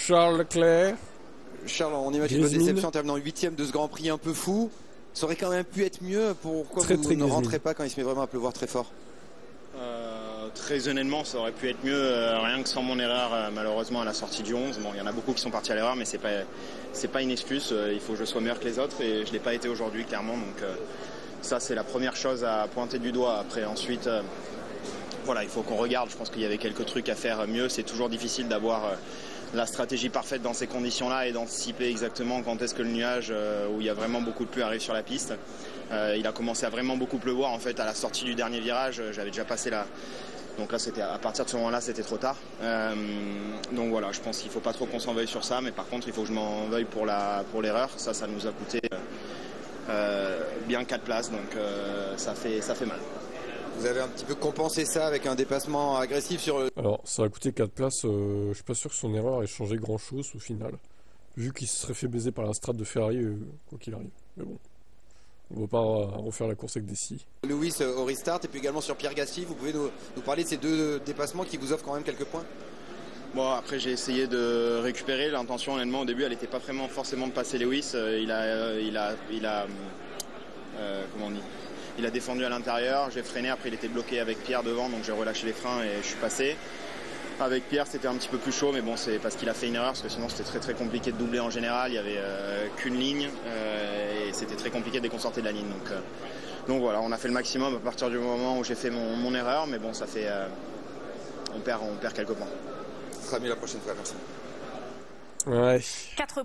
Charles Leclerc. Charles, on imagine votre déception en terminant 8e de ce Grand Prix un peu fou. Ça aurait quand même pu être mieux. Pourquoi vous ne rentrez pas quand il se met vraiment à pleuvoir très fort? Très honnêtement, ça aurait pu être mieux, rien que sans mon erreur, malheureusement, à la sortie du 11. Bon, il y en a beaucoup qui sont partis à l'erreur, mais c'est pas une excuse. Il faut que je sois meilleur que les autres et je ne l'ai pas été aujourd'hui, clairement. Donc ça, c'est la première chose à pointer du doigt. Après, ensuite, voilà, il faut qu'on regarde. Je pense qu'il y avait quelques trucs à faire mieux. C'est toujours difficile d'avoir la stratégie parfaite dans ces conditions-là et d'anticiper exactement quand est-ce que le nuage, où il y a vraiment beaucoup de pluie, arrive sur la piste. Il a commencé à vraiment beaucoup pleuvoir en fait à la sortie du dernier virage. J'avais déjà passé là. Donc là, à partir de ce moment-là, c'était trop tard. Donc voilà, je pense qu'il ne faut pas trop qu'on s'en veuille sur ça. Mais par contre, il faut que je m'en veuille pour l'erreur. Ça nous a coûté bien 4 places. Donc ça fait mal. Vous avez un petit peu compensé ça avec un dépassement agressif sur... Alors, ça a coûté 4 places. Je suis pas sûr que son erreur ait changé grand-chose au final. Vu qu'il se serait fait baiser par la strate de Ferrari, quoi qu'il arrive. Mais bon. On ne va pas refaire la course avec des scies. Lewis au restart et puis également sur Pierre Gasly, vous pouvez nous parler de ces deux dépassements qui vous offrent quand même quelques points? Bon, après j'ai essayé de récupérer. L'intention honnêtement au début elle n'était pas vraiment forcément de passer Lewis. Il a comment on dit, il a défendu à l'intérieur, j'ai freiné, après il était bloqué avec Pierre devant donc j'ai relâché les freins et je suis passé. Avec Pierre c'était un petit peu plus chaud mais bon c'est parce qu'il a fait une erreur parce que sinon c'était très très compliqué de doubler en général, il n'y avait qu'une ligne et c'était très compliqué dès qu'on sortait de la ligne donc voilà, on a fait le maximum à partir du moment où j'ai fait mon erreur mais bon ça fait on perd quelques points. Ce sera mieux la prochaine fois, merci. Ouais.